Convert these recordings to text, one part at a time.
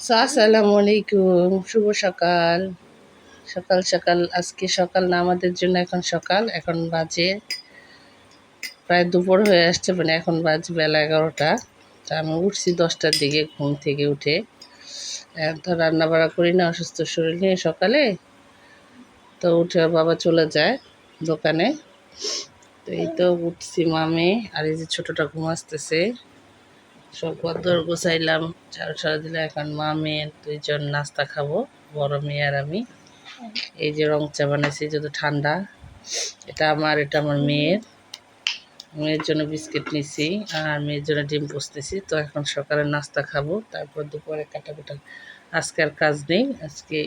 আসসালামু আলাইকুম, শুভ সকাল। সকাল সকাল আজকে সকাল না, আমাদের জন্য এখন সকাল। এখন বাজে প্রায় দুপুর হয়ে আসছে, মানে এখন বাজে বেলা 11টা। তা আমি উঠছি 10টার দিকে ঘুম থেকে উঠে। এখন তো রান্না বাড়া করি না অসুস্থ শরীর নিয়ে সকালে। তো উঠে ওর বাবা চলে যায় দোকানে। তো এই তো উঠছি মামে, আর এই যে ছোটোটা ঘুম আসতেছে। সব ঘর গোছাইলাম, ঝাড়ু ছাড়া দিলে। এখন মা মেয়ে দুইজন নাস্তা খাবো, বড় মেয়ে আর আমি। এই যে রং চা বানাইছি, যত ঠান্ডা। এটা আমার মেয়ের। মেয়ের জন্য বিস্কিট নিছি, আর মেয়ের জন্য ডিম পোস্তেছি। তো এখন সকালে নাস্তা খাবো, তারপর দুপুরে কাটাকুটা। আজকে আর কাজ নেই, আজকে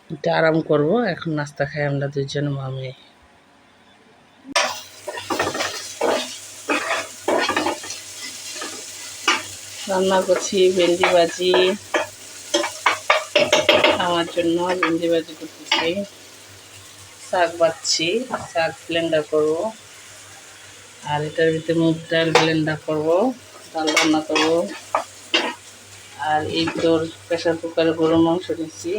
একটু আরাম করব। এখন নাস্তা খাই আমরা দুইজন মা মেয়ে। রান্না করছি ভেন্ডি ভাজি, আমার জন্য ভেন্ডি ভাজি করতেছি। শাক বাচ্ছি, শাক ব্লেন্ডার করবো। আর এটার ভিতরে মুগ ডাল ব্লেন্ডার করবো, ডাল রান্না করবো। আর এই তোর প্রেশার কুকারে গরুর মাংস নিচ্ছি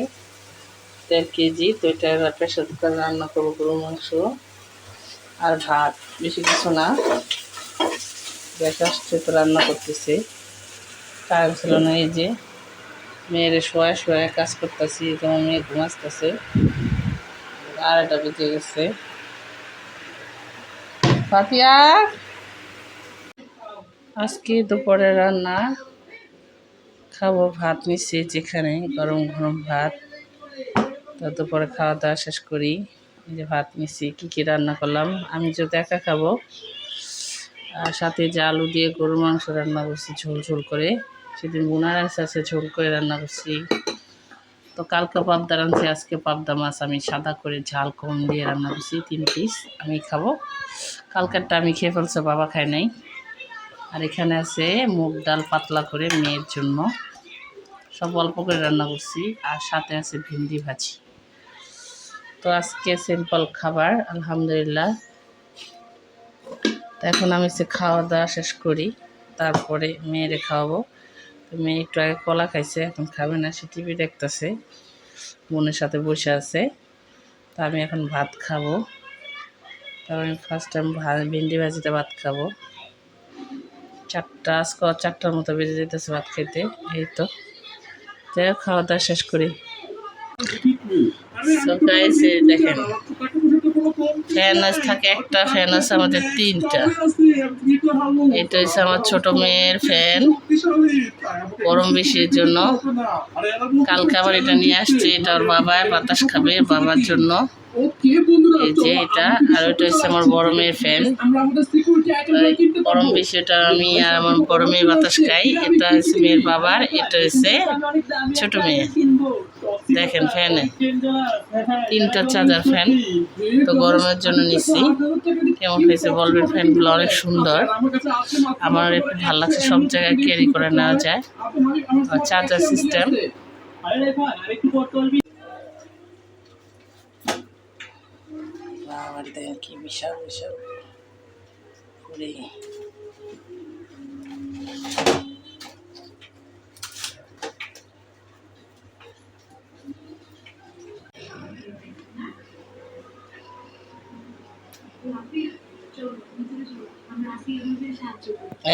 1.5 কেজি। তো এটা প্রেশার কুকারে রান্না করবো গরুর মাংস আর ভাত, বেশি কিছু না। গ্যাস আসছে তো রান্না করতেছি, টাইম ছিল না। এই যে মেয়েরে শোয়া কাজ করতেছি, তোমার মেয়ে ঘুমাসতেছে। 2:30 বেজে গেছে। ফাতিয়া, আজকে দুপুরে রান্না খাবো, ভাত নিচ্ছি যেখানে গরম গরম ভাত। তো দুপুরে খাওয়া দাওয়া শেষ করি। এই যে ভাত নিচ্ছি। কী রান্না করলাম, আমি যদি একা খাবো। আর সাথে যে আলু দিয়ে গরুর মাংস রান্না করছি ঝোল ঝোল করে। সেদিন বোনার আছে ঝোল করে রান্না করছি। তো কালকে পাবদা রাঁধছি, আজকে পাবদা মাছ আমি সাদা করে ঝাল কম দিয়ে রান্না করছি 3 পিস। আমি খাবো, কালকেরটা আমি খেয়ে ফেলছি, বাবা খায় নাই। আর এখানে আছে মুগ ডাল পাতলা করে মেয়ের জন্য, সব অল্প করে রান্না করছি। আর সাথে আছে ভেন্ডি ভাজি। তো আজকে সিম্পল খাবার, আলহামদুলিল্লাহ। তো এখন আমি খাওয়া দাওয়া শেষ করি, তারপরে মেয়েরে খাওয়াবো। তো মেয়ে একটু আগে কলা খাইছে, এখন খাবে না, সে টিভি দেখতেছে, বোনের সাথে বসে আছে। তো আমি এখন ভাত খাবো। তারপর আমি ফার্স্ট টাইম ভেন্ডি ভাজিতে ভাত খাবো। 4টার মতো বেজে যেতেছে ভাত খেতে। এই তো যাই হোক, খাওয়া দাওয়া শেষ করি। দেখেন, ফ্যান থাকে একটা, ফ্যান আছে আমাদের 3টা। এটা হচ্ছে আমার ছোট মেয়ের ফ্যান, গরম বেশির জন্য। কালকে আবার এটা নিয়ে আসছে, এটা ওর বাবা বাতাস খাবে বাবার জন্য। এই যে এটা, আর ওইটা হচ্ছে আমার বড় মেয়ের ফ্যান। গরম বেশি, এটা আমি আর আমার বড় মেয়ে বাতাস খাই। এটা হচ্ছে মেয়ের বাবার, এটা হচ্ছে ছোট মেয়ে। দেখেন ফ্যানে 3টা চার্জার ফ্যান। তো গরমের জন্য নিচ্ছি। কেমন হয়েছে বলবেন, ফ্যানগুলো অনেক সুন্দর, আমার একটু ভালো লাগছে। সব জায়গায় ক্যারি করে নেওয়া যায়, চার্জার সিস্টেম। আবার দেখেন কি বিশাল বিশাল করে।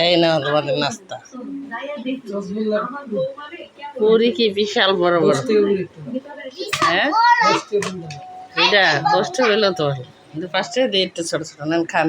এই না তোমাদের নাস্তা, পুরি কি বিশাল বড় বড়। হ্যাঁ, এটা 10 টাকা হইলো তো, কিন্তু 5 টাকা দিয়ে একটু ছোট ছোট নেন, খান।